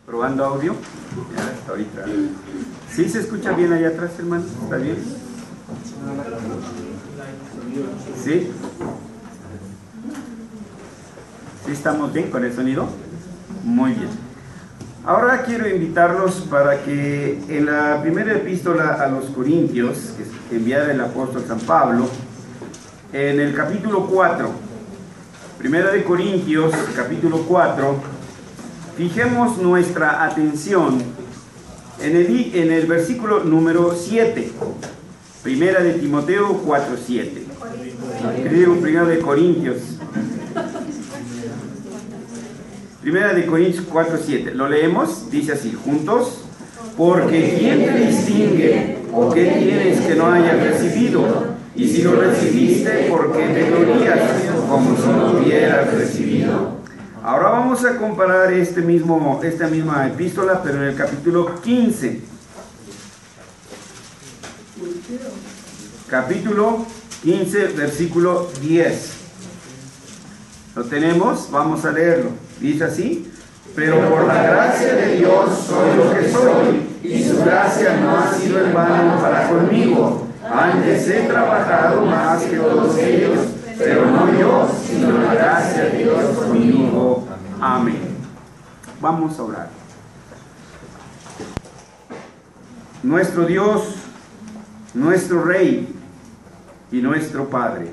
Probando audio. Ya, hasta ahorita. ¿Sí se escucha bien allá atrás, hermano? ¿Está bien? ¿Sí? ¿Sí estamos bien con el sonido? Muy bien. Ahora quiero invitarlos para que en la primera epístola a los Corintios, que es enviada el apóstol San Pablo, en el capítulo 4, primera de Corintios, capítulo 4, fijemos nuestra atención en el versículo número 7, primera de Timoteo 4:7. Primera de Corintios. Primera de Corintios 4:7. ¿Lo leemos? Dice así, juntos. Porque ¿quién te distingue o qué tienes que no hayas recibido? Y si lo recibiste, ¿por qué te glorías como si lo hubieras recibido? Ahora vamos a comparar esta misma epístola, pero en el capítulo 15. Capítulo 15, versículo 10. ¿Lo tenemos? Vamos a leerlo. Dice así: pero por la gracia de Dios soy lo que soy, y su gracia no ha sido en vano para conmigo. Antes he trabajado más que todos ellos, pero no yo, sino la gracia de Dios conmigo. Amén. Vamos a orar. Nuestro Dios, nuestro Rey y nuestro Padre,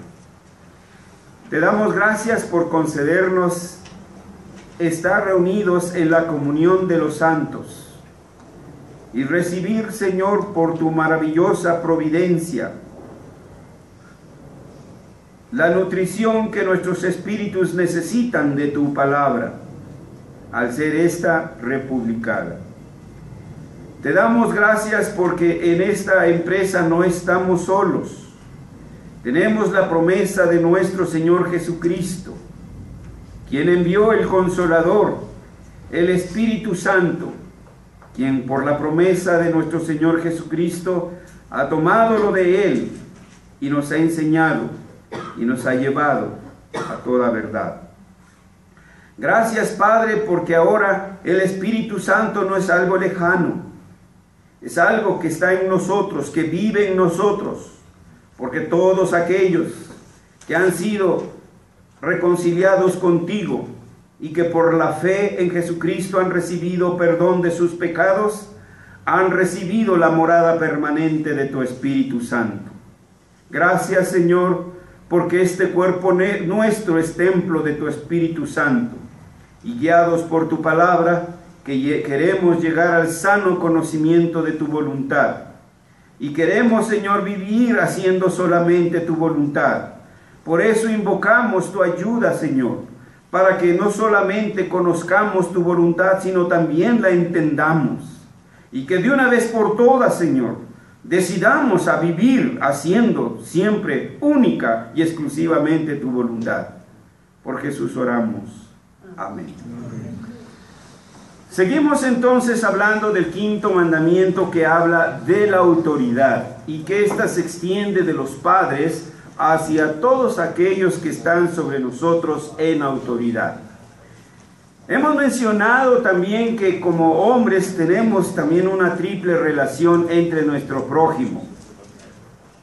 te damos gracias por concedernos estar reunidos en la comunión de los santos y recibir, Señor, por tu maravillosa providencia, la nutrición que nuestros espíritus necesitan de tu palabra, al ser esta republicada. Te damos gracias porque en esta empresa no estamos solos. Tenemos la promesa de nuestro Señor Jesucristo, quien envió el Consolador, el Espíritu Santo, quien por la promesa de nuestro Señor Jesucristo ha tomado lo de Él y nos ha enseñado y nos ha llevado a toda verdad. Gracias, Padre, porque ahora el Espíritu Santo no es algo lejano, es algo que está en nosotros, que vive en nosotros, porque todos aquellos que han sido reconciliados contigo y que por la fe en Jesucristo han recibido perdón de sus pecados, han recibido la morada permanente de tu Espíritu Santo. Gracias, Señor, porque este cuerpo nuestro es templo de tu Espíritu Santo, y guiados por tu palabra, que queremos llegar al sano conocimiento de tu voluntad. Y queremos, Señor, vivir haciendo solamente tu voluntad. Por eso invocamos tu ayuda, Señor, para que no solamente conozcamos tu voluntad, sino también la entendamos. Y que de una vez por todas, Señor, decidamos a vivir haciendo siempre única y exclusivamente tu voluntad. Por Jesús oramos. Amén. Seguimos entonces hablando del quinto mandamiento, que habla de la autoridad y que ésta se extiende de los padres hacia todos aquellos que están sobre nosotros en autoridad. Hemos mencionado también que como hombres tenemos también una triple relación entre nuestro prójimo,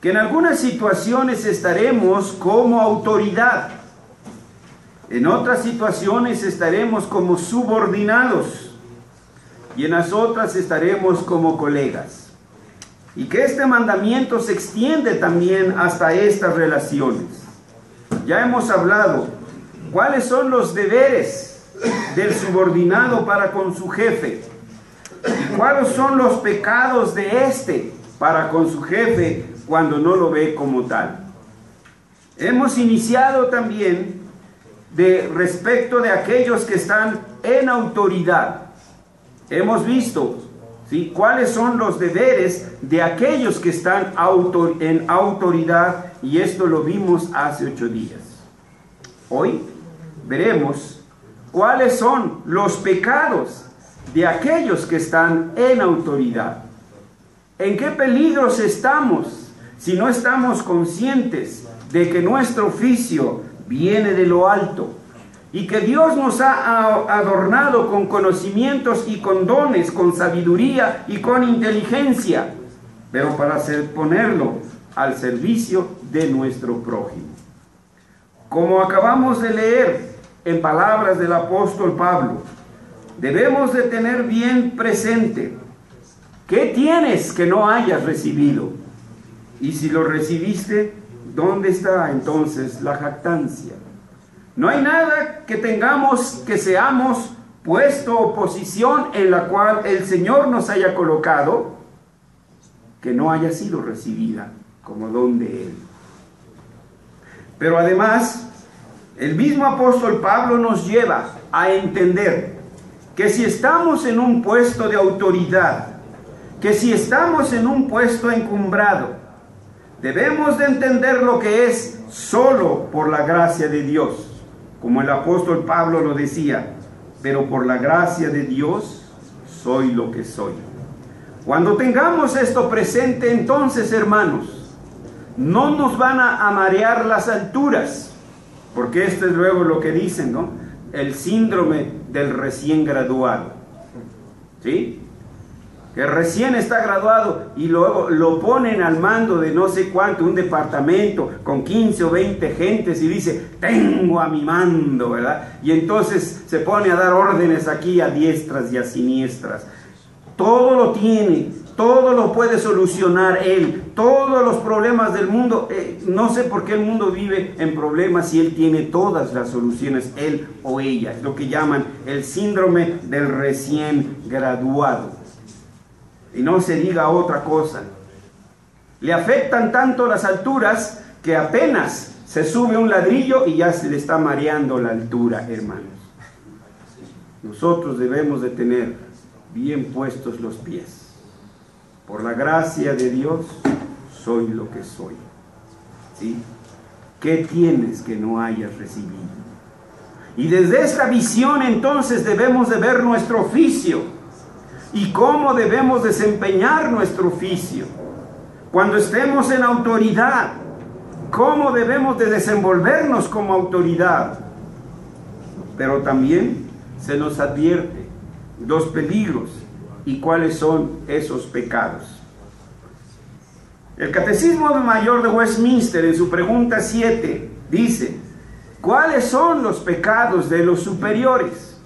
que en algunas situaciones estaremos como autoridad, en otras situaciones estaremos como subordinados, y en las otras estaremos como colegas. Y que este mandamiento se extiende también hasta estas relaciones. Ya hemos hablado cuáles son los deberes del subordinado para con su jefe, y cuáles son los pecados de éste para con su jefe cuando no lo ve como tal. Hemos iniciado también respecto de aquellos que están en autoridad. Hemos visto, ¿sí?, cuáles son los deberes de aquellos que están en autoridad, y esto lo vimos hace 8 días. Hoy veremos cuáles son los pecados de aquellos que están en autoridad. ¿En qué peligros estamos si no estamos conscientes de que nuestro oficio viene de lo alto, y que Dios nos ha adornado con conocimientos y con dones, con sabiduría y con inteligencia, pero para ponerlo al servicio de nuestro prójimo. Como acabamos de leer en palabras del apóstol Pablo, debemos de tener bien presente qué tienes que no hayas recibido, y si lo recibiste, ¿dónde está entonces la jactancia? No hay nada que tengamos, que seamos puesto o posición en la cual el Señor nos haya colocado, que no haya sido recibida como don de Él. Pero además, el mismo apóstol Pablo nos lleva a entender que si estamos en un puesto de autoridad, que si estamos en un puesto encumbrado, debemos de entender lo que es solo por la gracia de Dios. Como el apóstol Pablo lo decía, pero por la gracia de Dios soy lo que soy. Cuando tengamos esto presente, entonces, hermanos, no nos van a marear las alturas, porque esto es luego lo que dicen, ¿no? El síndrome del recién graduado, ¿sí? Que recién está graduado y luego lo ponen al mando de no sé cuánto, un departamento con 15 o 20 gentes, y dice, tengo a mi mando, ¿verdad? Y entonces se pone a dar órdenes aquí a diestras y a siniestras. Todo lo tiene, todo lo puede solucionar él, todos los problemas del mundo. No sé por qué el mundo vive en problemas si él tiene todas las soluciones, él o ella. Es lo que llaman el síndrome del recién graduado. Y no se diga otra cosa. Le afectan tanto las alturas que apenas se sube un ladrillo y ya se le está mareando la altura, hermanos. Nosotros debemos de tener bien puestos los pies. Por la gracia de Dios, soy lo que soy. ¿Sí? ¿Qué tienes que no hayas recibido? Y desde esta visión entonces debemos de ver nuestro oficio y cómo debemos desempeñar nuestro oficio. Cuando estemos en autoridad, cómo debemos de desenvolvernos como autoridad. Pero también se nos advierte los peligros y cuáles son esos pecados. El Catecismo Mayor de Westminster, en su pregunta 7, dice, ¿cuáles son los pecados de los superiores?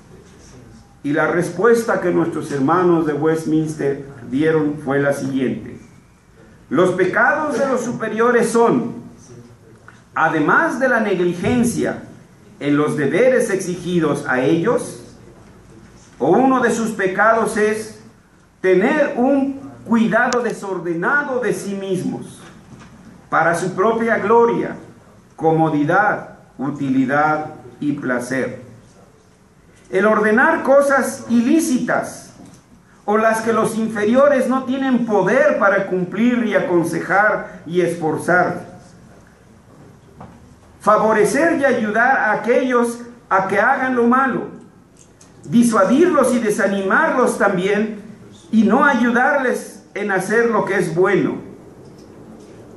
Y la respuesta que nuestros hermanos de Westminster dieron fue la siguiente: los pecados de los superiores son, además de la negligencia en los deberes exigidos a ellos, o uno de sus pecados es tener un cuidado desordenado de sí mismos, para su propia gloria, comodidad, utilidad y placer. El ordenar cosas ilícitas, o las que los inferiores no tienen poder para cumplir y aconsejar y esforzar. Favorecer y ayudar a aquellos a que hagan lo malo. Disuadirlos y desanimarlos también, y no ayudarles en hacer lo que es bueno.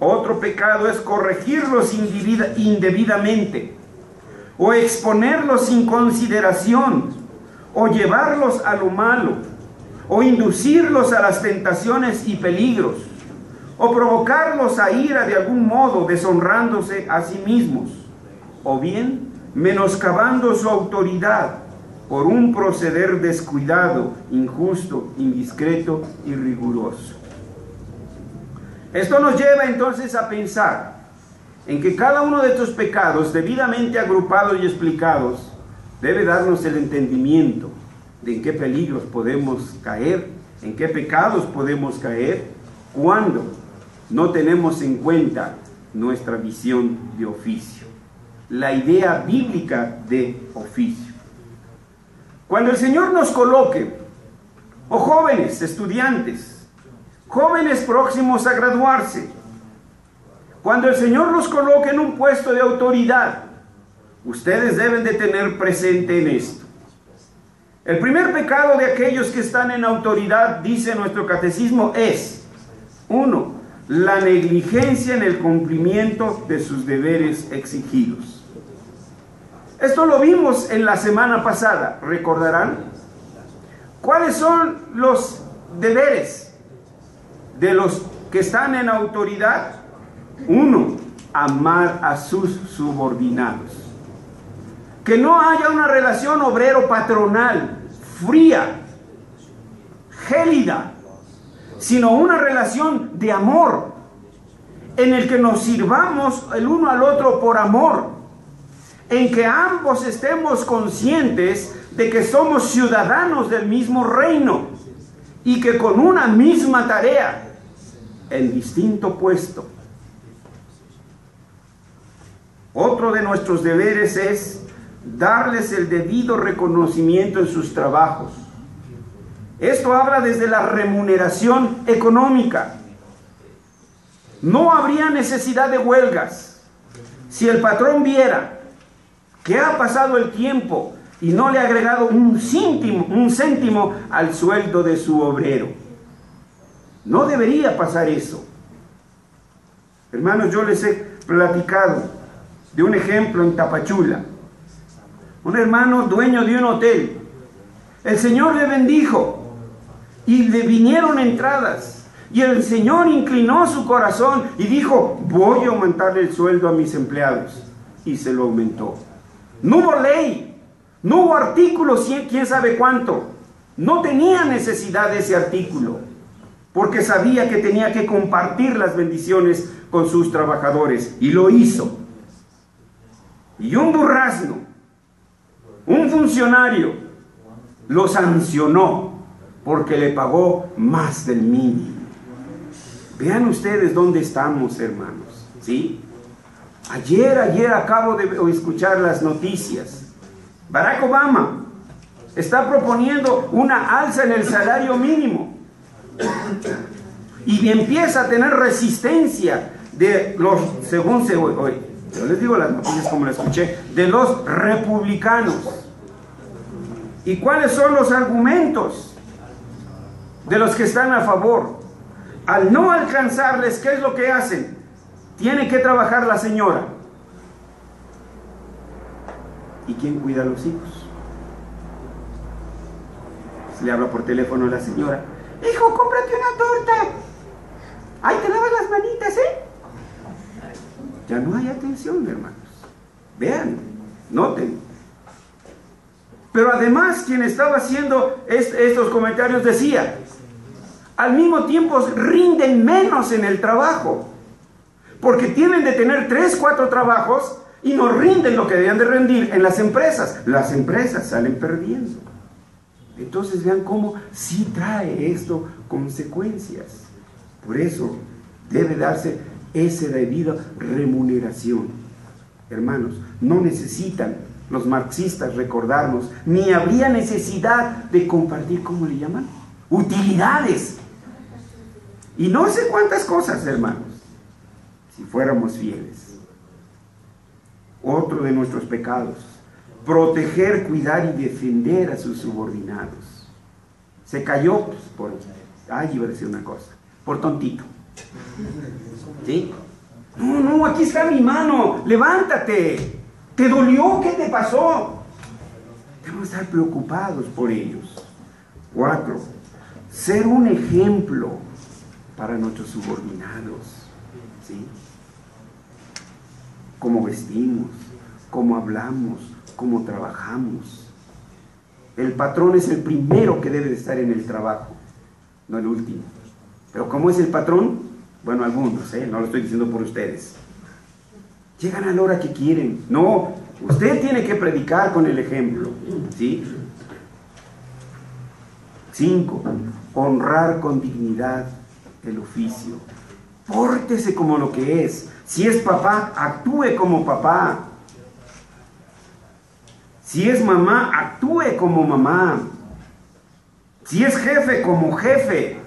Otro pecado es corregirlos indebidamente, o exponerlos sin consideración, o llevarlos a lo malo, o inducirlos a las tentaciones y peligros, o provocarlos a ira de algún modo, deshonrándose a sí mismos, o bien menoscabando su autoridad por un proceder descuidado, injusto, indiscreto y riguroso. Esto nos lleva entonces a pensar en que cada uno de estos pecados, debidamente agrupados y explicados, debe darnos el entendimiento de en qué peligros podemos caer, en qué pecados podemos caer, cuando no tenemos en cuenta nuestra visión de oficio, la idea bíblica de oficio. Cuando el Señor nos coloque, o jóvenes estudiantes, jóvenes próximos a graduarse, cuando el Señor los coloque en un puesto de autoridad, ustedes deben de tener presente en esto. El primer pecado de aquellos que están en autoridad, dice nuestro catecismo, es 1. La negligencia en el cumplimiento de sus deberes exigidos. Esto lo vimos en la semana pasada, ¿recordarán? ¿Cuáles son los deberes de los que están en autoridad? 1, amar a sus subordinados. Que no haya una relación obrero-patronal fría, gélida, sino una relación de amor, en el que nos sirvamos el uno al otro por amor, en que ambos estemos conscientes de que somos ciudadanos del mismo reino y que con una misma tarea, en distinto puesto. Otro de nuestros deberes es darles el debido reconocimiento en sus trabajos. Esto habla desde la remuneración económica. No habría necesidad de huelgas si el patrón viera que ha pasado el tiempo y no le ha agregado un céntimo al sueldo de su obrero. No debería pasar eso. Hermanos, yo les he platicado de un ejemplo en Tapachula. Un hermano dueño de un hotel. El Señor le bendijo y le vinieron entradas. Y el Señor inclinó su corazón y dijo: voy a aumentarle el sueldo a mis empleados. Y se lo aumentó. No hubo ley, no hubo artículo, quién sabe cuánto. No tenía necesidad de ese artículo, porque sabía que tenía que compartir las bendiciones con sus trabajadores. Y lo hizo. Y un burrazno, un funcionario, lo sancionó porque le pagó más del mínimo. Vean ustedes dónde estamos, hermanos, ¿sí? Ayer acabo de escuchar las noticias. Barack Obama está proponiendo una alza en el salario mínimo y empieza a tener resistencia de los, según se oye, yo les digo las noticias como las escuché, de los republicanos. ¿Y cuáles son los argumentos de los que están a favor? Al no alcanzarles, ¿qué es lo que hacen? Tiene que trabajar la señora. ¿Y quién cuida a los hijos? Se le habla por teléfono a la señora: hijo, cómprate una torta. Ahí te lavas las manitas, ¿eh? Ya no hay atención, hermanos. Vean, noten. Pero además, quien estaba haciendo estos comentarios decía: al mismo tiempo rinden menos en el trabajo, porque tienen de tener 3, 4 trabajos y no rinden lo que debían de rendir en las empresas. Las empresas salen perdiendo. Entonces vean cómo sí trae esto consecuencias. Por eso debe darse esa debida remuneración. Hermanos, no necesitan los marxistas recordarnos, ni habría necesidad de compartir, ¿cómo le llaman? Utilidades. Y no sé cuántas cosas, hermanos, si fuéramos fieles. Otro de nuestros pecados: proteger, cuidar y defender a sus subordinados. Se cayó, pues, por, iba a decir una cosa, por tontito. ¿Sí? No, aquí está mi mano, levántate. ¿Te dolió? ¿Qué te pasó? Debemos estar preocupados por ellos. 4, ser un ejemplo para nuestros subordinados. ¿Sí? Cómo vestimos, cómo hablamos, cómo trabajamos. El patrón es el primero que debe de estar en el trabajo, no el último. Pero ¿cómo es el patrón? Bueno, algunos, no lo estoy diciendo por ustedes. Llegan a la hora que quieren. No, usted tiene que predicar con el ejemplo. ¿Sí? 5, honrar con dignidad el oficio. Pórtese como lo que es. Si es papá, actúe como papá. Si es mamá, actúe como mamá. Si es jefe, como jefe.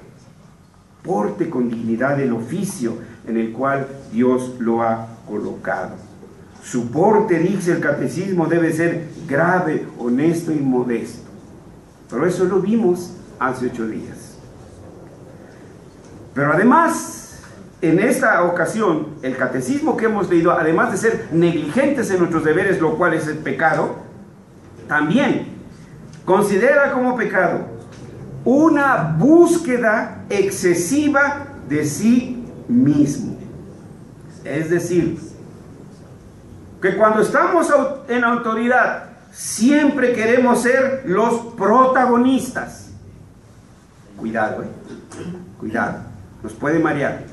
Porte con dignidad el oficio en el cual Dios lo ha colocado. Su porte, dice el catecismo, debe ser grave, honesto y modesto. Pero eso lo vimos hace 8 días. Pero además, en esta ocasión, el catecismo que hemos leído, además de ser negligentes en nuestros deberes, lo cual es el pecado, también considera como pecado una búsqueda excesiva de sí mismo. Es decir, que cuando estamos en autoridad, siempre queremos ser los protagonistas. Cuidado, cuidado, nos puede marear.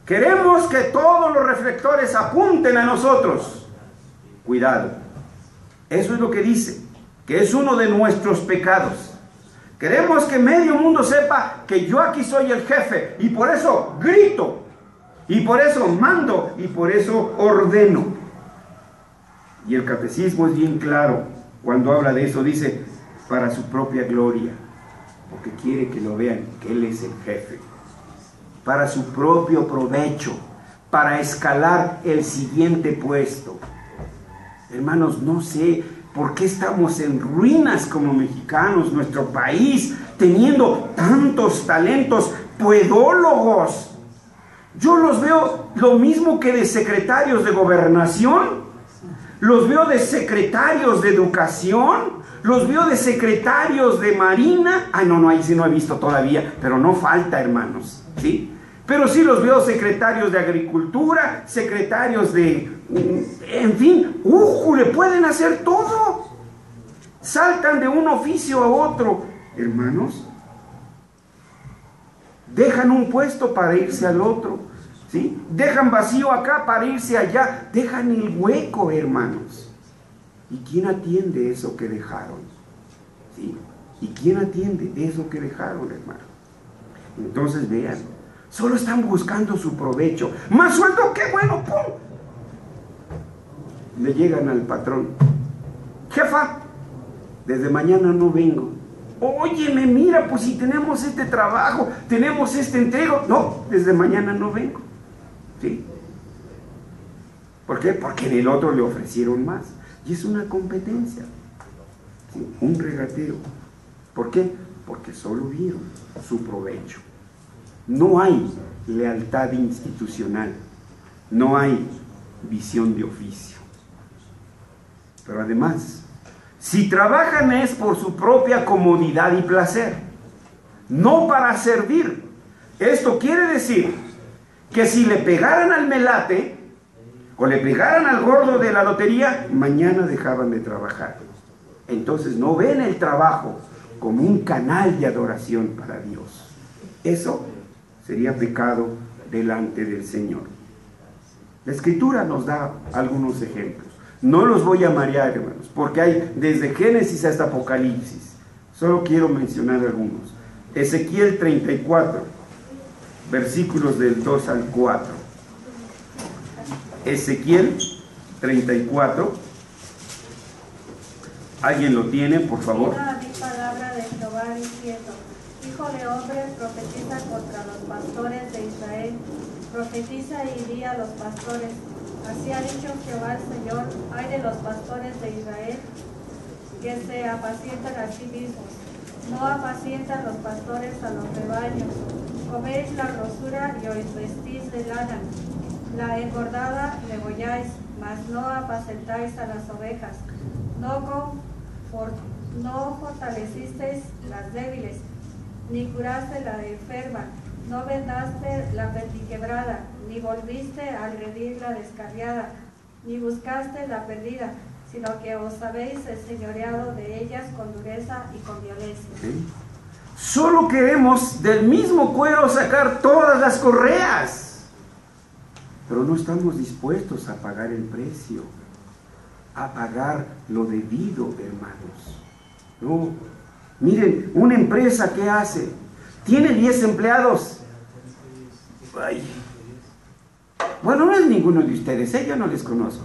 Queremos que todos los reflectores apunten a nosotros. Cuidado. Eso es lo que dice, que es uno de nuestros pecados. Queremos que medio mundo sepa que yo aquí soy el jefe, y por eso grito, y por eso mando, y por eso ordeno. Y el catecismo es bien claro cuando habla de eso, dice, para su propia gloria, porque quiere que lo vean, que Él es el jefe, para su propio provecho, para escalar el siguiente puesto. Hermanos, no sé por qué estamos en ruinas como mexicanos, nuestro país, teniendo tantos talentos podólogos. Yo los veo lo mismo que de secretarios de gobernación, los veo de secretarios de educación, los veo de secretarios de marina. No, ahí sí no he visto todavía, pero no falta, hermanos, ¿sí? Pero sí los veo secretarios de agricultura, secretarios de... En fin, le pueden hacer todo. Saltan de un oficio a otro. Hermanos, dejan un puesto para irse al otro, ¿sí? Dejan vacío acá para irse allá. Dejan el hueco, hermanos. ¿Y quién atiende eso que dejaron? ¿Sí? ¿Y quién atiende eso que dejaron, hermano? Entonces vean, solo están buscando su provecho. Más sueldo, qué bueno, ¡pum! Le llegan al patrón: jefa, desde mañana no vengo. Óyeme, mira, pues si tenemos este trabajo, tenemos este entrego. No, desde mañana no vengo. ¿Sí? ¿Por qué? Porque en el otro le ofrecieron más. Y es una competencia, ¿sí? Un regateo. ¿Por qué? Porque solo vieron su provecho. No hay lealtad institucional, no hay visión de oficio. Pero además, si trabajan es por su propia comodidad y placer, no para servir. Esto quiere decir que si le pegaran al melate o le pegaran al gordo de la lotería, mañana dejaban de trabajar. Entonces no ven el trabajo como un canal de adoración para Dios. Eso sería pecado delante del Señor. La Escritura nos da algunos ejemplos. No los voy a marear, hermanos, porque hay desde Génesis hasta Apocalipsis. Solo quiero mencionar algunos. Ezequiel 34, versículos del 2 al 4. Ezequiel 34. ¿Alguien lo tiene, por favor? Vino a mí palabra de Jehová diciendo: Hijo de hombre, profetiza contra los pastores de Israel. Profetiza y di a los pastores: así ha dicho Jehová el Señor, ay de los pastores de Israel, que se apacientan a sí mismos. No apacientan los pastores a los rebaños. Coméis la grosura y os vestís de lana. La engordada degolláis, mas no apacentáis a las ovejas. No fortalecisteis las débiles, ni curaste la enferma. No vendaste la perniquebrada, ni volviste a agredir la descarriada, ni buscaste la perdida, sino que os habéis enseñoreado de ellas con dureza y con violencia. ¿Sí? Solo queremos del mismo cuero sacar todas las correas, pero no estamos dispuestos a pagar el precio, a pagar lo debido, hermanos. No, miren, una empresa, ¿qué hace? Tiene 10 empleados. Ay. Bueno, no es ninguno de ustedes, yo no les conozco.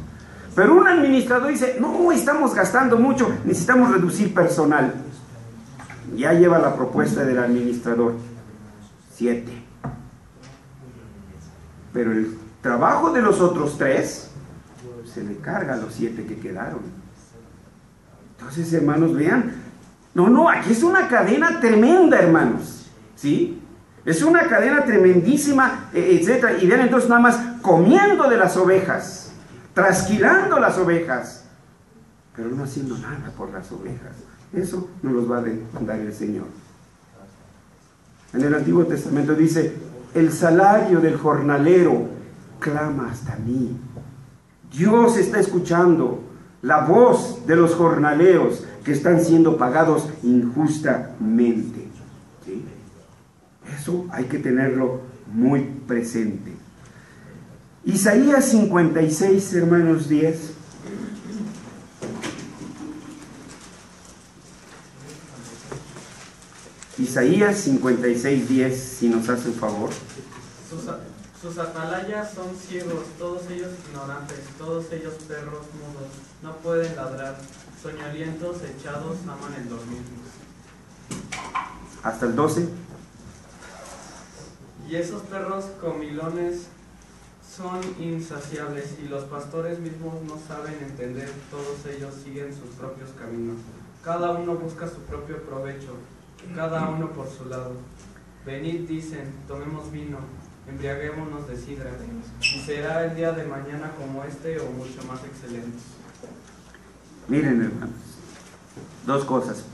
Pero un administrador dice: no, estamos gastando mucho, necesitamos reducir personal. Ya lleva la propuesta del administrador: 7. Pero el trabajo de los otros 3 se le carga a los 7 que quedaron. Entonces, hermanos, vean, no, aquí es una cadena tremenda, hermanos, ¿sí? Es una cadena tremendísima, etcétera. Y vean entonces nada más comiendo de las ovejas, trasquilando las ovejas, pero no haciendo nada por las ovejas. Eso nos los va a dar el Señor. En el Antiguo Testamento dice: el salario del jornalero clama hasta mí. Dios está escuchando la voz de los jornaleros que están siendo pagados injustamente. ¿Sí? Eso hay que tenerlo muy presente. Isaías 56, hermanos, 10. Isaías 56, 10, si nos hace un favor. Sus atalayas son ciegos, todos ellos ignorantes, todos ellos perros mudos, no pueden ladrar, soñolientos echados aman el dormir. Hasta el 12. Y esos perros comilones son insaciables, y los pastores mismos no saben entender, todos ellos siguen sus propios caminos. Cada uno busca su propio provecho, cada uno por su lado. Venid, dicen, tomemos vino, embriaguémonos de sidra, y será el día de mañana como este o mucho más excelente. Miren, hermanos, dos cosas.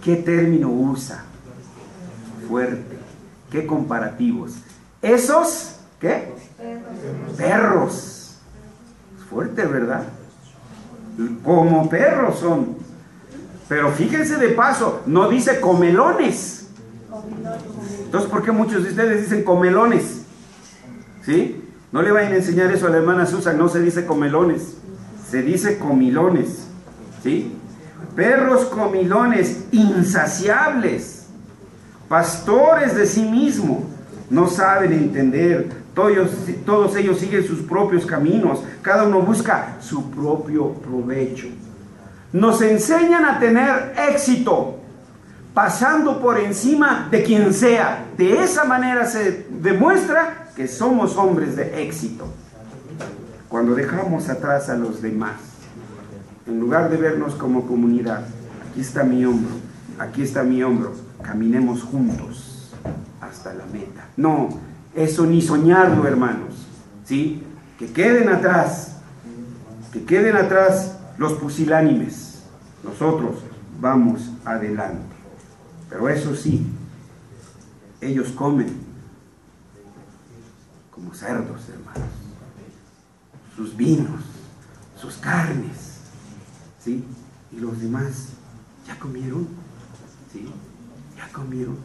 ¿Qué término usa? Fuerte. ¿Qué comparativos? Esos, ¿qué? Perros. Fuerte, ¿verdad? Como perros son. Pero fíjense de paso, no dice comelones. Entonces, ¿por qué muchos de ustedes dicen comelones? ¿Sí? No le vayan a enseñar eso a la hermana Susan, no se dice comelones, se dice comilones. ¿Sí? Perros comilones, insaciables, pastores de sí mismo, no saben entender, todos ellos siguen sus propios caminos, cada uno busca su propio provecho. Nos enseñan a tener éxito, pasando por encima de quien sea. De esa manera se demuestra que somos hombres de éxito. Cuando dejamos atrás a los demás, en lugar de vernos como comunidad, aquí está mi hombro, aquí está mi hombro, caminemos juntos hasta la meta. No, eso ni soñarlo, hermanos, ¿sí? Que queden atrás los pusilánimes. Nosotros vamos adelante. Pero eso sí, ellos comen como cerdos, hermanos, sus vinos, sus carnes, ¿sí? Y los demás, ¿ya comieron? ¿Sí? ¿Ya comieron?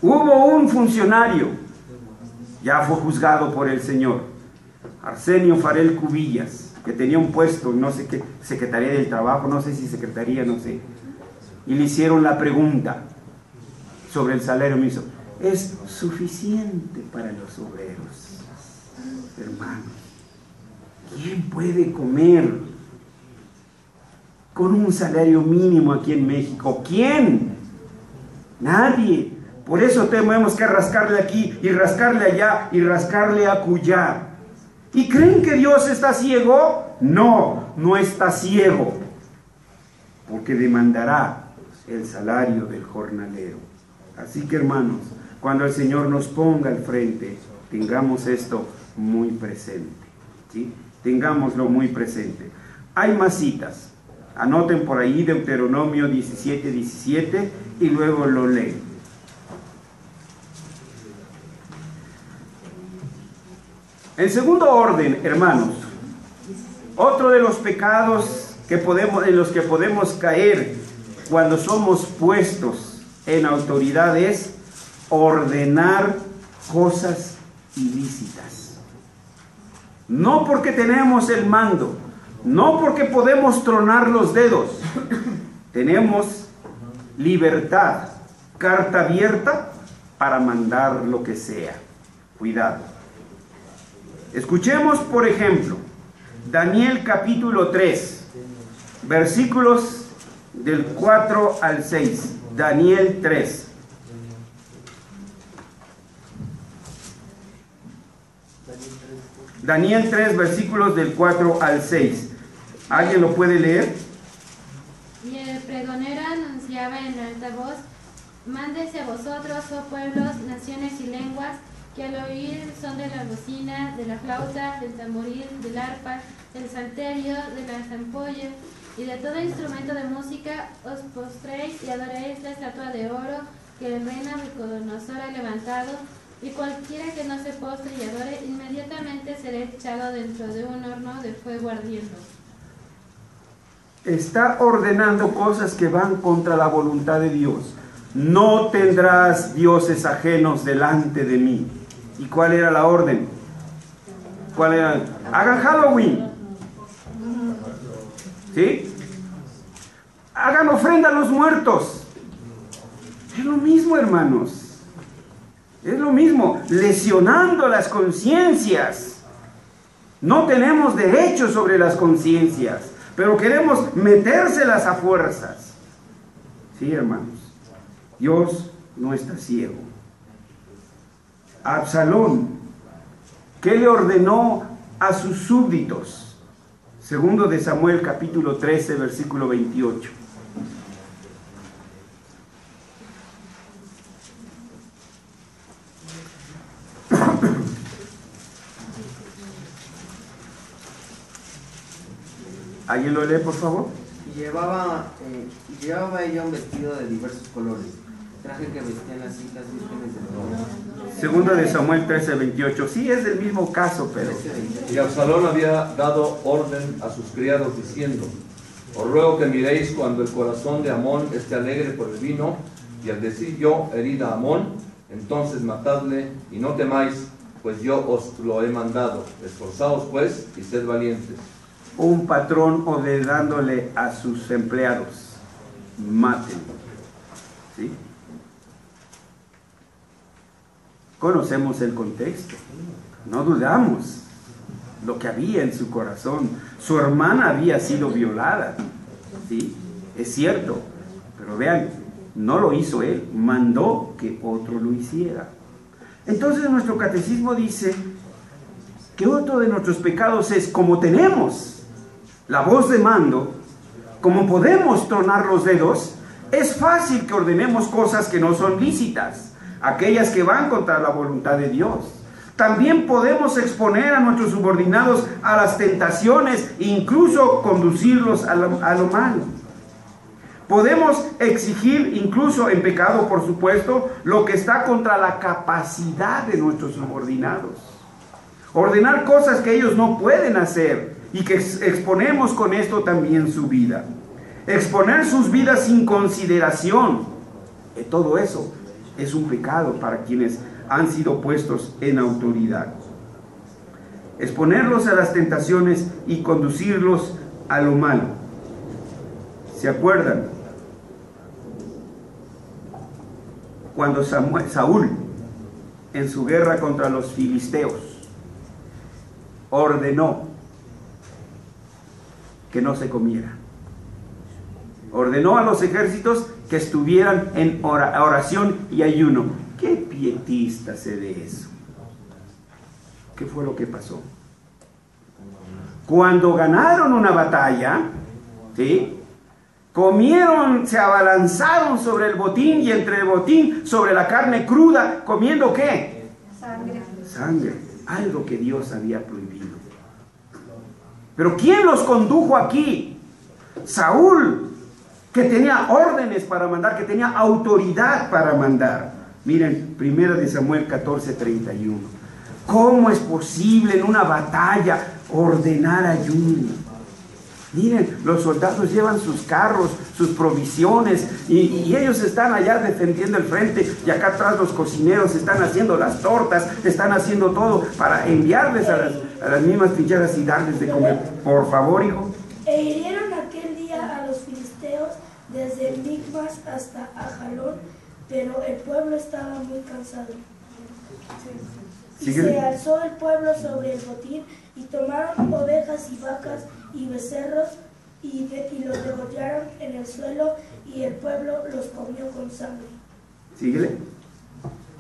Hubo un funcionario, ya fue juzgado por el Señor, Arsenio Farel Cubillas, que tenía un puesto, no sé qué, Secretaría del Trabajo, no sé si Secretaría, no sé. Y le hicieron la pregunta sobre el salario mínimo. ¿Es suficiente para los obreros? Hermanos, ¿quién puede comer con un salario mínimo aquí en México? ¿Quién? Nadie. Por eso tenemos que rascarle aquí y rascarle allá y rascarle acullá. ¿Y creen que Dios está ciego? No, no está ciego, porque demandará el salario del jornalero. Así que, hermanos, cuando el Señor nos ponga al frente, tengamos esto muy presente, ¿sí? Tengámoslo muy presente. Hay más citas. Anoten por ahí Deuteronomio 17:17 y luego lo leen. En segundo orden, hermanos, otro de los pecados en los que podemos caer cuando somos puestos en autoridad es ordenar cosas ilícitas. No porque tenemos el mando, no porque podemos tronar los dedos, tenemos libertad, carta abierta para mandar lo que sea. Cuidado. Escuchemos, por ejemplo, Daniel capítulo 3, versículos del 4 al 6. Daniel 3. Daniel 3, versículos del 4 al 6. ¿Alguien lo puede leer? Y el pregonero anunciaba en alta voz: Mándese a vosotros, oh pueblos, naciones y lenguas, que al oír son de la bocina, de la flauta, del tamboril, del arpa, del salterio, de la zampolla y de todo instrumento de música, os postréis y adoréis la estatua de oro que el rey Nabucodonosor ha levantado, y cualquiera que no se postre y adore, inmediatamente será echado dentro de un horno de fuego ardiendo. Está ordenando cosas que van contra la voluntad de Dios. No tendrás dioses ajenos delante de mí. ¿Y cuál era la orden? ¿Cuál era? Hagan Halloween. ¿Sí? Hagan ofrenda a los muertos. Es lo mismo, hermanos. Es lo mismo, lesionando las conciencias. No tenemos derecho sobre las conciencias, pero queremos metérselas a fuerzas. Sí, hermanos, Dios no está ciego. Absalón, ¿qué le ordenó a sus súbditos? Segundo de Samuel, capítulo 13, versículo 28. ¿Alguien lo lee, por favor? Llevaba ella un vestido de diversos colores, traje que vestían las hijas vírgenes del trono. Segundo de Samuel 13, 28. Sí, es del mismo caso, pero... Y Absalón había dado orden a sus criados diciendo: os ruego que miréis cuando el corazón de Amón esté alegre por el vino, y al decir yo, herid a Amón, entonces matadle y no temáis, pues yo os lo he mandado. Esforzaos pues y sed valientes. Un patrón ordenándole a sus empleados: maten. ¿Sí? Conocemos el contexto, no dudamos lo que había en su corazón. Su hermana había sido violada, ¿sí? Es cierto, pero vean, no lo hizo él, mandó que otro lo hiciera. Entonces nuestro catecismo dice que otro de nuestros pecados es, como tenemos la voz de mando, como podemos tronar los dedos, es fácil que ordenemos cosas que no son lícitas, aquellas que van contra la voluntad de Dios. También podemos exponer a nuestros subordinados a las tentaciones e incluso conducirlos a lo malo. Podemos exigir, incluso en pecado, por supuesto, lo que está contra la capacidad de nuestros subordinados. Ordenar cosas que ellos no pueden hacer y que exponemos con esto también su vida. Exponer sus vidas sin consideración. Todo eso es un pecado para quienes han sido puestos en autoridad. Exponerlos a las tentaciones y conducirlos a lo malo. ¿Se acuerdan? Cuando Saúl, en su guerra contra los filisteos, ordenó que no se comiera. Ordenó a los ejércitos que estuvieran en oración y ayuno. ¿Qué pietista se ve eso? ¿Qué fue lo que pasó? Cuando ganaron una batalla, ¿sí?, comieron, se abalanzaron sobre el botín, y entre el botín, sobre la carne cruda, comiendo ¿qué? Sangre. Sangre, algo que Dios había prohibido. Pero ¿quién los condujo aquí? Saúl, que tenía órdenes para mandar, que tenía autoridad para mandar. Miren, 1 de Samuel 14:31. ¿Cómo es posible en una batalla ordenar ayuno? Miren, los soldados llevan sus carros, sus provisiones, y ellos están allá defendiendo el frente, y acá atrás los cocineros están haciendo las tortas, están haciendo todo para enviarles a las mismas trincheras y darles de comer. Por favor, hijo. E hirieron aquel día a los filisteos desde Micmas hasta Ajalón, pero el pueblo estaba muy cansado. Y se alzó el pueblo sobre el botín, y tomaron ovejas y vacas y becerros, y los degollaron en el suelo, y el pueblo los comió con sangre. Síguele.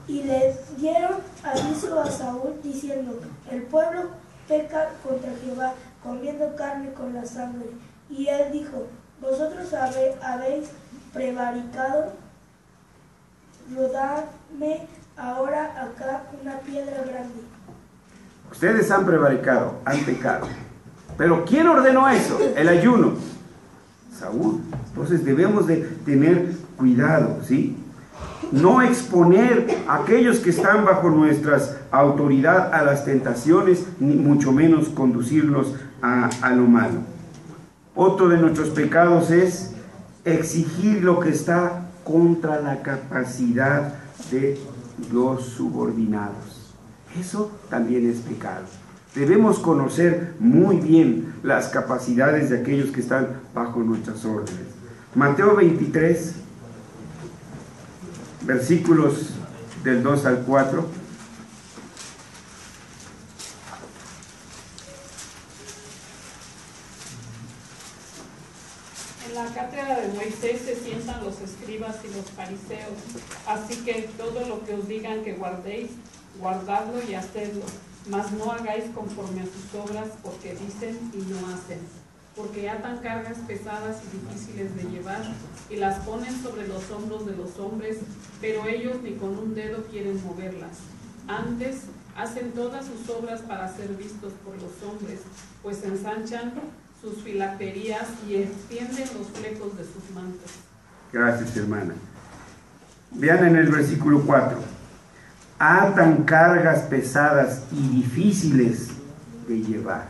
Y le dieron aviso a Saúl, diciendo: el pueblo peca contra Jehová, comiendo carne con la sangre. Y él dijo: vosotros habéis prevaricado rodadme ahora acá una piedra grande. Ustedes han prevaricado, han pecado. Pero ¿quién ordenó eso? El ayuno. Saúl. Entonces debemos de tener cuidado, ¿sí? No exponer a aquellos que están bajo nuestra autoridad a las tentaciones, ni mucho menos conducirlos a lo malo. Otro de nuestros pecados es exigir lo que está contra la capacidad de los subordinados. Eso también es pecado. Debemos conocer muy bien las capacidades de aquellos que están bajo nuestras órdenes. Mateo 23, versículos del 2 al 4. En la cátedra de Moisés se sientan los escribas y los fariseos, así que todo lo que os digan que guardéis, guardadlo y hacedlo, mas no hagáis conforme a sus obras, porque dicen y no hacen. Porque atan cargas pesadas y difíciles de llevar, y las ponen sobre los hombros de los hombres, pero ellos ni con un dedo quieren moverlas. Antes, hacen todas sus obras para ser vistos por los hombres, pues ensanchan sus filacterías y extienden los flecos de sus mantos. Gracias, hermana. Vean en el versículo 4. Atan cargas pesadas y difíciles de llevar.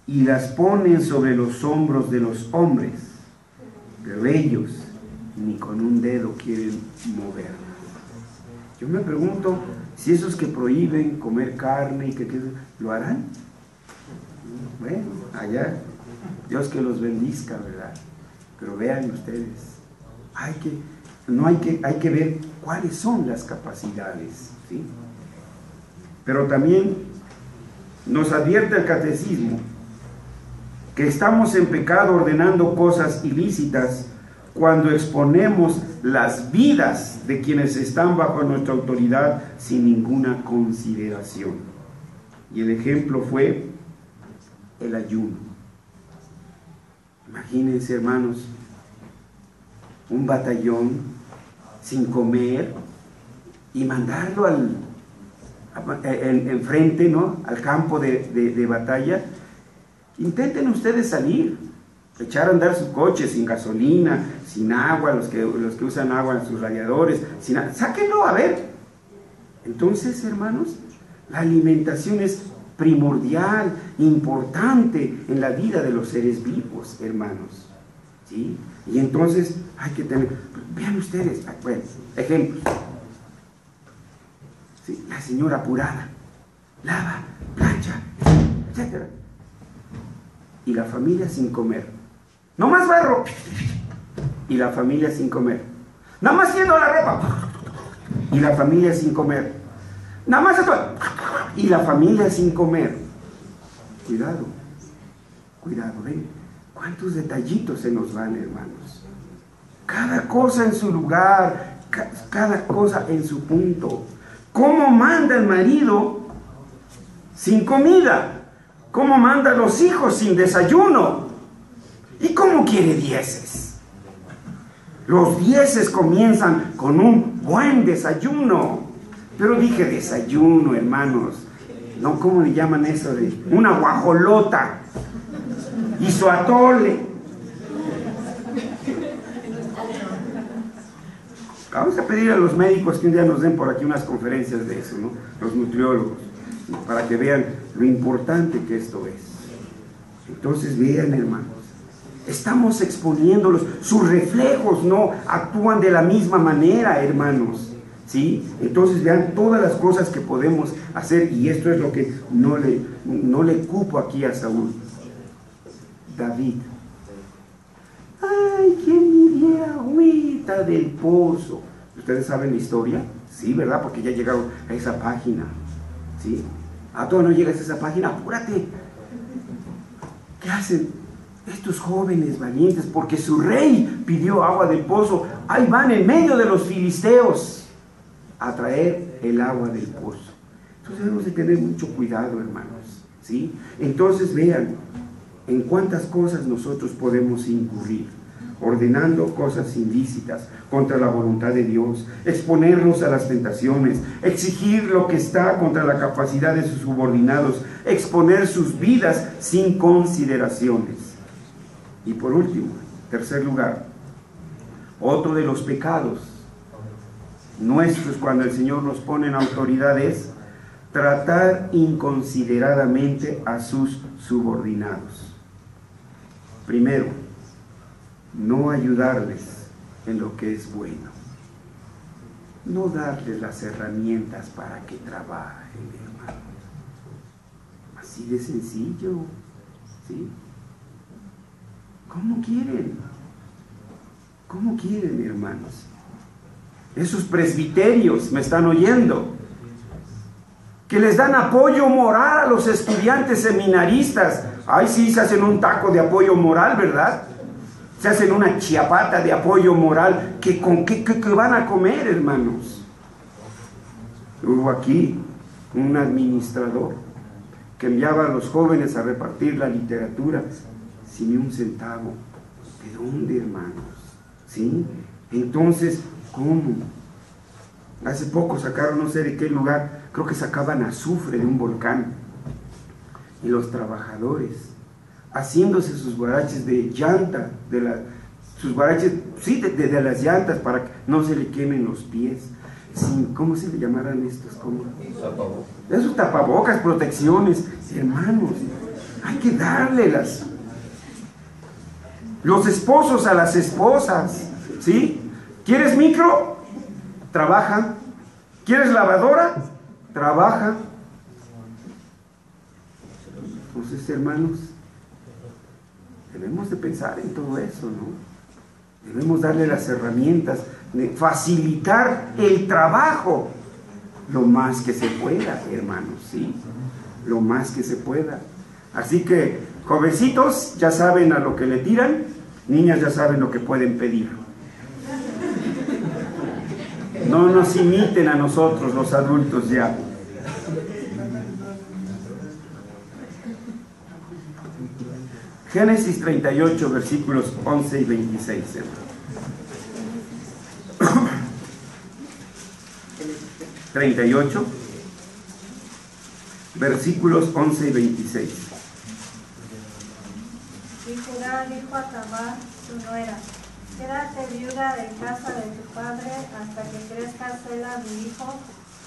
Y las ponen sobre los hombros de los hombres, pero ellos ni con un dedo quieren moverlas. Yo me pregunto si esos que prohíben comer carne y que lo harán. Bueno, allá, Dios que los bendiga, ¿verdad? Pero vean ustedes, hay que ver cuáles son las capacidades, ¿sí? Pero también nos advierte el catecismo que estamos en pecado ordenando cosas ilícitas cuando exponemos las vidas de quienes están bajo nuestra autoridad sin ninguna consideración. Y el ejemplo fue el ayuno. Imagínense, hermanos, un batallón sin comer y mandarlo enfrente, ¿no?, al campo de batalla. Intenten ustedes salir, echar a andar su coche sin gasolina, sin agua, los que usan agua en sus radiadores, sáquenlo a ver. Entonces, hermanos, la alimentación es primordial, importante en la vida de los seres vivos, hermanos, ¿sí? Y entonces hay que tener, vean ustedes, bueno, ejemplos, ¿sí? La señora apurada, lava, plancha, etc. Y la familia sin comer, no más barro, y la familia sin comer, nada más haciendo la ropa, y la familia sin comer, nada más esto, y la familia sin comer. Cuidado, ven, cuántos detallitos se nos van, hermanos. Cada cosa en su lugar, cada cosa en su punto. ¿Cómo manda el marido sin comida? ¿Cómo manda a los hijos sin desayuno? ¿Y cómo quiere dieces? Los dieces comienzan con un buen desayuno. Pero dije desayuno, hermanos. No, ¿cómo le llaman eso? De una guajolota y su atole. Vamos a pedir a los médicos que un día nos den por aquí unas conferencias de eso, ¿no? Los nutriólogos, ¿no?, para que vean lo importante que esto es. Entonces vean, hermanos, estamos exponiéndolos, sus reflejos no actúan de la misma manera, hermanos, ¿sí? Entonces vean todas las cosas que podemos hacer, y esto es lo que no le cupo aquí a Saúl. David, ay, ¿quién me diera agüita del pozo? ¿Ustedes saben la historia? Sí, ¿verdad? Porque ya llegaron a esa página, ¿sí? ¿A todo no llegas a esa página? Apúrate. ¿Qué hacen estos jóvenes valientes? Porque su rey pidió agua del pozo. Ahí van en medio de los filisteos a traer el agua del pozo. Entonces debemos de tener mucho cuidado, hermanos, ¿sí? Entonces vean, ¿En cuántas cosas nosotros podemos incurrir? Ordenando cosas ilícitas contra la voluntad de Dios, exponernos a las tentaciones, exigir lo que está contra la capacidad de sus subordinados, exponer sus vidas sin consideraciones. Y por último, tercer lugar, otro de los pecados nuestros cuando el Señor nos pone en autoridad es tratar inconsideradamente a sus subordinados. Primero, no ayudarles en lo que es bueno. No darles las herramientas para que trabajen, hermano. Así de sencillo, ¿sí? ¿Cómo quieren? ¿Cómo quieren, hermanos? Esos presbiterios, ¿me están oyendo?, que les dan apoyo moral a los estudiantes seminaristas. Ay, sí, se hacen un taco de apoyo moral, ¿verdad? Se hacen una chiapata de apoyo moral. ¿Con qué van a comer, hermanos? Hubo aquí un administrador que enviaba a los jóvenes a repartir la literatura sin ni un centavo. ¿De dónde, hermanos? ¿Sí? Entonces, ¿cómo? Hace poco sacaron, no sé de qué lugar, creo que sacaban azufre de un volcán. Y los trabajadores haciéndose sus guaraches de llanta, sus guaraches, sí, de las llantas para que no se le quemen los pies. ¿Cómo se le llamarán estos? Tapabocas. Esos tapabocas, protecciones, hermanos, hay que dárlelas. Los esposos a las esposas, ¿sí? ¿Quieres micro? Trabaja. ¿Quieres lavadora? Trabaja. Entonces, hermanos, debemos de pensar en todo eso, ¿no? Debemos darle las herramientas, de facilitar el trabajo lo más que se pueda, hermanos, ¿sí? Lo más que se pueda. Así que, jovencitos ya saben a lo que le tiran, niñas ya saben lo que pueden pedir. No nos imiten a nosotros, los adultos ya. Génesis 38, versículos 11 y 26. 38, versículos 11 y 26. Y Judá dijo a Tamar, su nuera: quédate viuda en casa de tu padre hasta que crezca Sela mi hijo,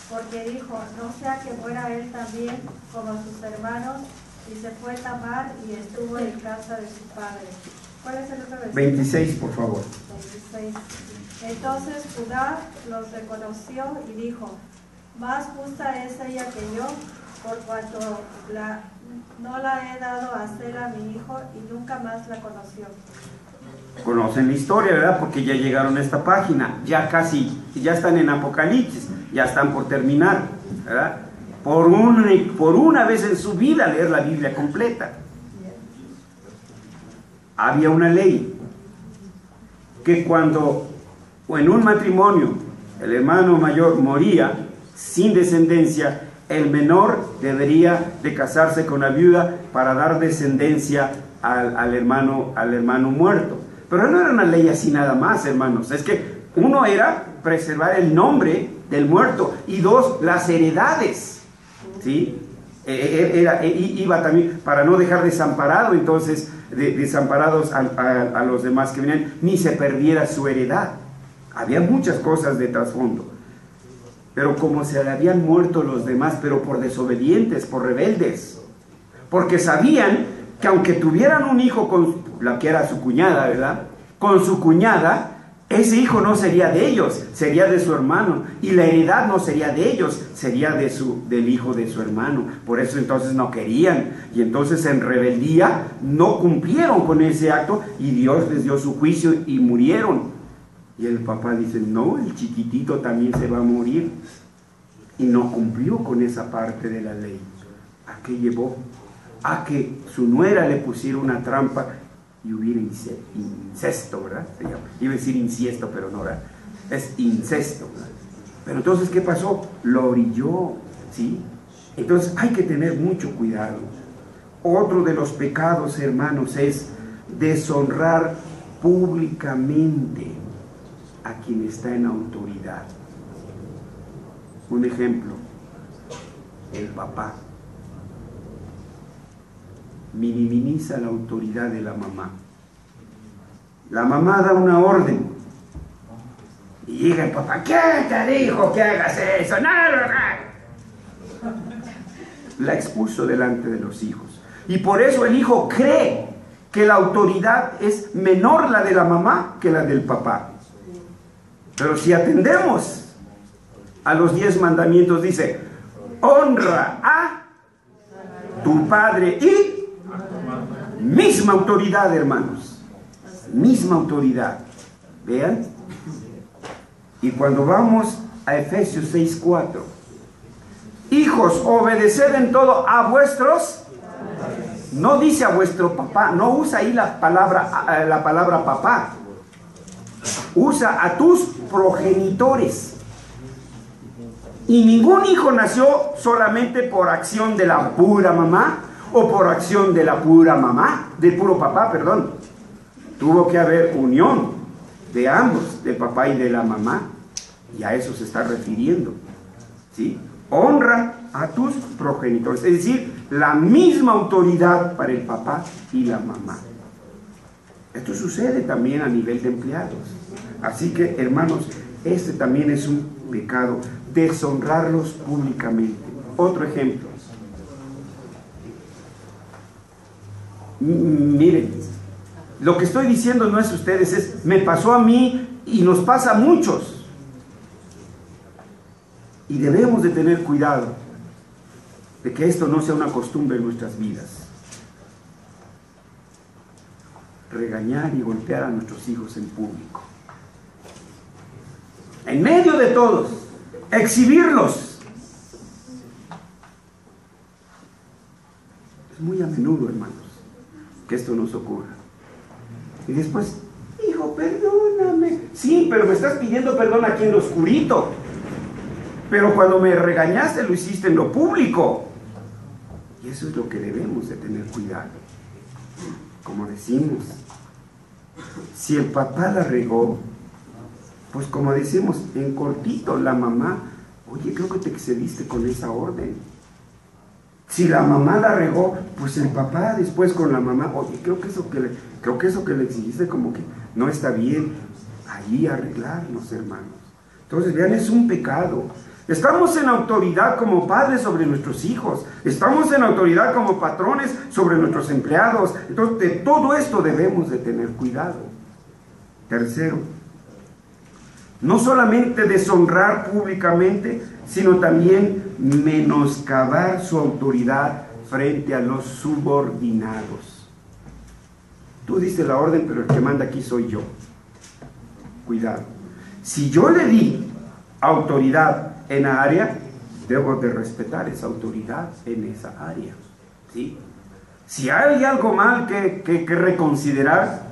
porque dijo, no sea que muera él también como sus hermanos. Y se fue Tamar y estuvo en casa de su padre. ¿Cuál es el otro versículo? 26, por favor. 26. Entonces Judá los reconoció y dijo, más justa es ella que yo, por cuanto no la he dado a Sela mi hijo, y nunca más la conoció. Conocen la historia, ¿verdad? Porque ya llegaron a esta página, ya están en Apocalipsis, ya están por terminar, ¿verdad? Por una vez en su vida leer la Biblia completa. Había una ley que cuando en un matrimonio el hermano mayor moría sin descendencia, el menor debería de casarse con la viuda para dar descendencia al hermano muerto. Pero no era una ley así nada más, hermanos. Es que uno era preservar el nombre del muerto y dos, las heredades. ¿Sí? Iba también para no dejar desamparado, entonces, desamparados a los demás que venían, ni se perdiera su heredad. Había muchas cosas de trasfondo. Pero como se le habían muerto los demás, pero por desobedientes, por rebeldes, porque sabían que aunque tuvieran un hijo con la que era su cuñada, ¿verdad? Con su cuñada, ese hijo no sería de ellos, sería de su hermano, y la heredad no sería de ellos, sería del hijo de su hermano. Por eso entonces no querían, y entonces en rebeldía no cumplieron con ese acto, y Dios les dio su juicio y murieron. Y el papá dice, no, el chiquitito también se va a morir, y no cumplió con esa parte de la ley. ¿A qué llevó? A que su nuera le pusiera una trampa y hubiera incesto, ¿verdad? Iba a decir inciesto, pero no, ¿verdad? Es incesto, ¿verdad? Pero entonces, ¿qué pasó? Lo orilló, ¿sí? Entonces hay que tener mucho cuidado. Otro de los pecados, hermanos, es deshonrar públicamente a quien está en autoridad. Un ejemplo, el papá minimiza la autoridad de la mamá. La mamá da una orden y llega el papá: ¿qué te dijo que hagas eso? No. La expuso delante de los hijos, y por eso el hijo cree que la autoridad es menor la de la mamá que la del papá. Pero si atendemos a los 10 mandamientos, dice: honra a tu padre y misma autoridad, hermanos, misma autoridad. Vean. Y cuando vamos a Efesios 6:4, hijos, obedeced en todo a vuestros, no dice a vuestro papá, no usa ahí la palabra papá, usa a tus progenitores. Y ningún hijo nació solamente por acción de la pura mamá o por acción de la pura mamá, del puro papá, perdón. Tuvo que haber unión de ambos, del papá y de la mamá, y a eso se está refiriendo, ¿sí? Honra a tus progenitores, es decir, la misma autoridad para el papá y la mamá. Esto sucede también a nivel de empleados. Así que, hermanos, este también es un pecado, deshonrarlos públicamente. Otro ejemplo. Miren, lo que estoy diciendo no es ustedes, me pasó a mí y nos pasa a muchos. Y debemos de tener cuidado de que esto no sea una costumbre en nuestras vidas. Regañar y golpear a nuestros hijos en público, en medio de todos, exhibirlos. Es muy a menudo, hermanos, que esto nos ocurra. Y después: hijo, perdóname. Sí, pero me estás pidiendo perdón aquí en lo oscurito. Pero cuando me regañaste lo hiciste en lo público. Y eso es lo que debemos de tener cuidado. Como decimos, si el papá la regó, pues como decimos en cortito, la mamá: oye, creo que te excediste con esa orden. Si la mamá la regó, pues el papá después con la mamá: oye, creo que eso que le exigiste como que no está bien. Ahí arreglarnos, hermanos. Entonces, vean, es un pecado. Estamos en autoridad como padres sobre nuestros hijos. Estamos en autoridad como patrones sobre nuestros empleados. Entonces, de todo esto debemos de tener cuidado. Tercero, no solamente deshonrar públicamente, sino también menoscabar su autoridad frente a los subordinados. Tú diste la orden, pero el que manda aquí soy yo. Cuidado. Si yo le di autoridad en la área, debo de respetar esa autoridad en esa área, ¿sí? Si hay algo mal que reconsiderar,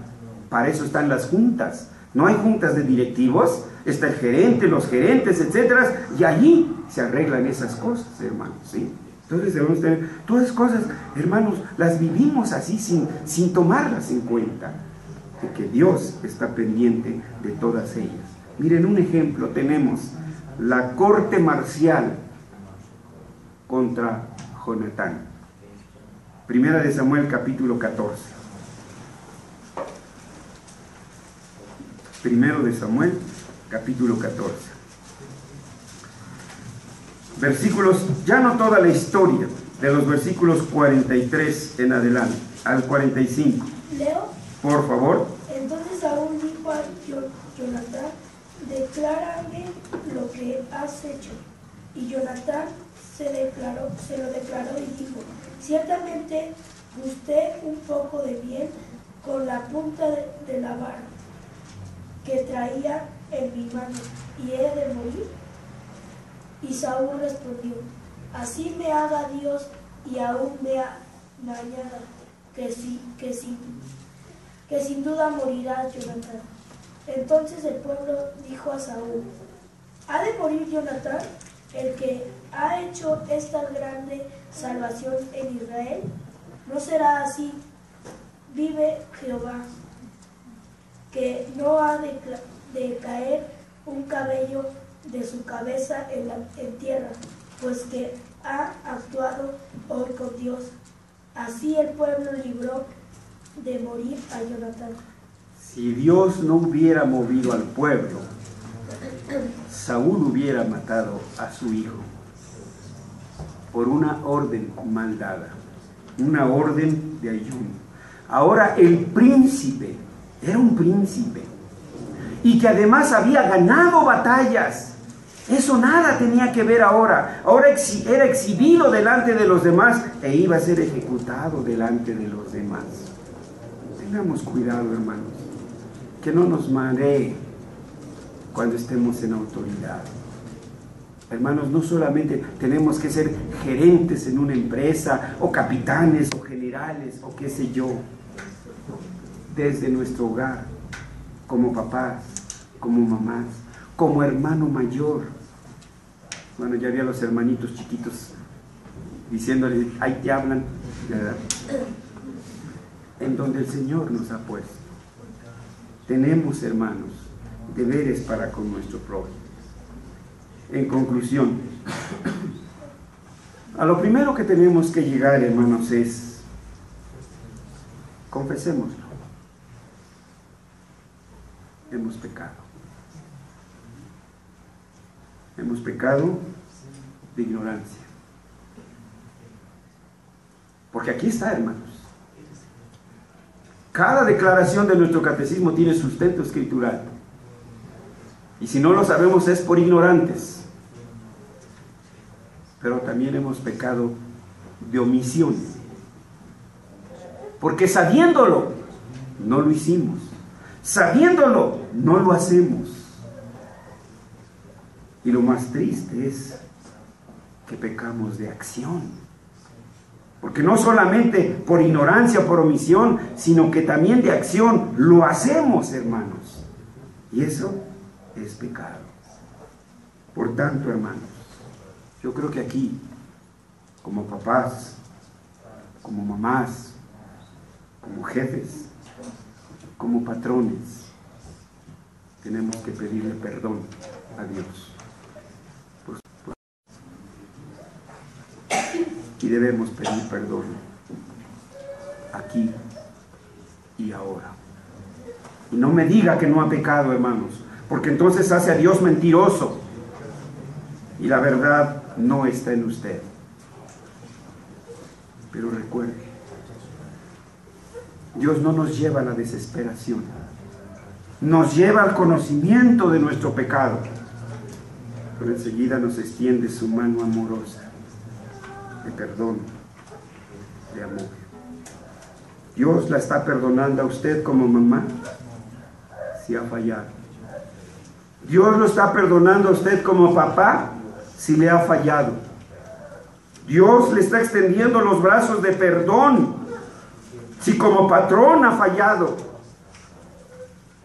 para eso están las juntas. No hay juntas de directivos, está el gerente, los gerentes, etcétera, y allí se arreglan esas cosas, hermanos, ¿sí? Entonces debemos tener todas esas cosas, hermanos, las vivimos así sin tomarlas en cuenta, de que Dios está pendiente de todas ellas. Miren, un ejemplo tenemos: la corte marcial contra Jonatán. Primera de Samuel, capítulo 14. Primero de Samuel, capítulo 14. Versículos, ya no toda la historia, de los versículos 43 en adelante, al 45. ¿Leo? Por favor. Entonces Saúl dijo a Jonatán: declárame lo que has hecho. Y Jonatán se lo declaró y dijo: ciertamente gusté un poco de miel con la punta de la vara que traía en mi mano, y he de morir. Y Saúl respondió: así me haga Dios y aún me añada, que sin duda morirás, Jonatán. Entonces el pueblo dijo a Saúl: ¿ha de morir Jonatán, el que ha hecho esta grande salvación en Israel? No será así, vive Jehová, que no ha de caer un cabello de su cabeza en tierra, pues que ha actuado hoy con Dios. Así el pueblo libró de morir a Jonatán. Si Dios no hubiera movido al pueblo, Saúl hubiera matado a su hijo por una orden mal dada, una orden de ayuno. Ahora el príncipe, era un príncipe, y que además había ganado batallas. Eso nada tenía que ver ahora. Ahora era exhibido delante de los demás e iba a ser ejecutado delante de los demás. Tengamos cuidado, hermanos, que no nos maree cuando estemos en autoridad. Hermanos, no solamente tenemos que ser gerentes en una empresa, o capitanes, o generales, o qué sé yo. Desde nuestro hogar, como papás, como mamás, como hermano mayor. Bueno, ya había los hermanitos chiquitos diciéndole, ahí te hablan, ¿verdad? En donde el Señor nos ha puesto. Tenemos, hermanos, deberes para con nuestro prójimo. En conclusión, a lo primero que tenemos que llegar, hermanos, es, confesémoslo, hemos pecado. Hemos pecado de ignorancia. Porque aquí está, hermanos. Cada declaración de nuestro catecismo tiene sustento escritural. Y si no lo sabemos es por ignorantes. Pero también hemos pecado de omisión. Porque sabiéndolo, no lo hicimos. Sabiéndolo, no lo hacemos. Y lo más triste es que pecamos de acción. Porque no solamente por ignorancia o por omisión, sino que también de acción lo hacemos, hermanos. Y eso es pecado. Por tanto, hermanos, yo creo que aquí, como papás, como mamás, como jefes, como patrones, tenemos que pedirle perdón a Dios. Y debemos pedir perdón aquí y ahora. Y no me diga que no ha pecado, hermanos, porque entonces hace a Dios mentiroso. Y la verdad no está en usted. Pero recuerde, Dios no nos lleva a la desesperación. Nos lleva al conocimiento de nuestro pecado. Pero enseguida nos extiende su mano amorosa, de perdón, de amor. Dios la está perdonando a usted como mamá si ha fallado. Dios lo está perdonando a usted como papá si le ha fallado. Dios le está extendiendo los brazos de perdón si como patrón ha fallado.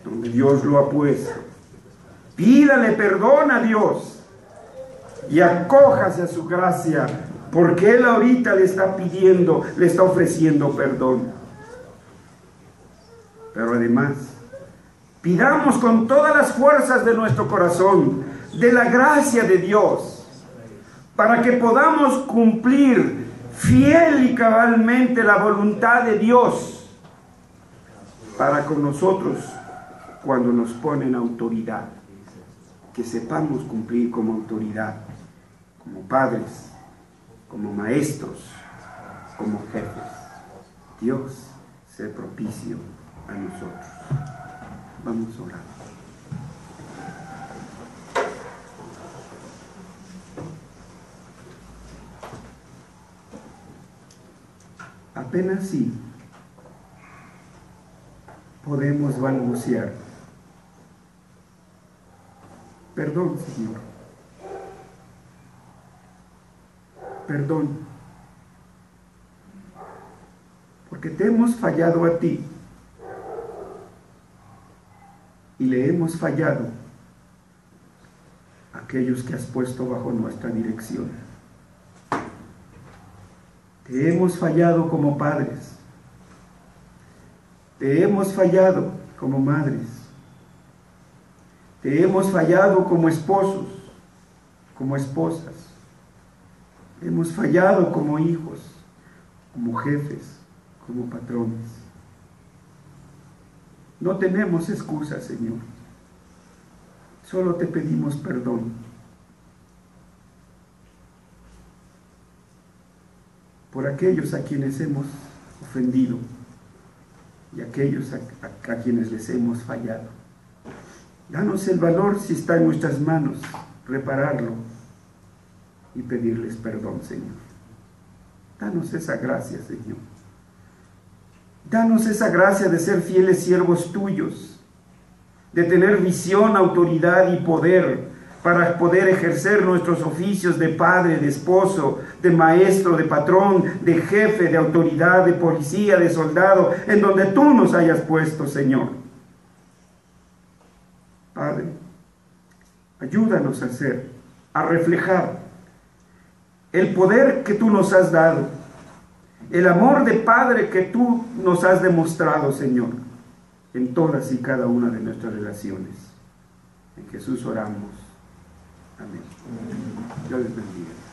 Donde Dios lo ha puesto, pídale perdón a Dios y acójase a su gracia, porque Él ahorita le está pidiendo, le está ofreciendo perdón. Pero además, pidamos con todas las fuerzas de nuestro corazón, de la gracia de Dios, para que podamos cumplir fiel y cabalmente la voluntad de Dios para con nosotros cuando nos ponen autoridad. Que sepamos cumplir como autoridad, como padres, como maestros, como jefes. Dios sea propicio a nosotros. Vamos a orar. Apenas sí podemos balbucear: perdón, Señor. Perdón, porque te hemos fallado a ti y le hemos fallado a aquellos que has puesto bajo nuestra dirección. Te hemos fallado como padres. Te hemos fallado como madres. Te hemos fallado como esposos, como esposas. Hemos fallado como hijos, como jefes, como patrones. No tenemos excusas, Señor. Solo te pedimos perdón. Por aquellos a quienes hemos ofendido y aquellos a quienes les hemos fallado. Danos el valor, si está en nuestras manos, repararlo y pedirles perdón, Señor. Danos esa gracia, Señor. Danos esa gracia de ser fieles siervos tuyos, de tener visión, autoridad y poder para poder ejercer nuestros oficios de padre, de esposo, de maestro, de patrón, de jefe, de autoridad, de policía, de soldado, en donde tú nos hayas puesto, Señor. Padre, ayúdanos a reflejar el poder que tú nos has dado, el amor de Padre que tú nos has demostrado, Señor, en todas y cada una de nuestras relaciones. En Jesús oramos. Amén. Dios les bendiga.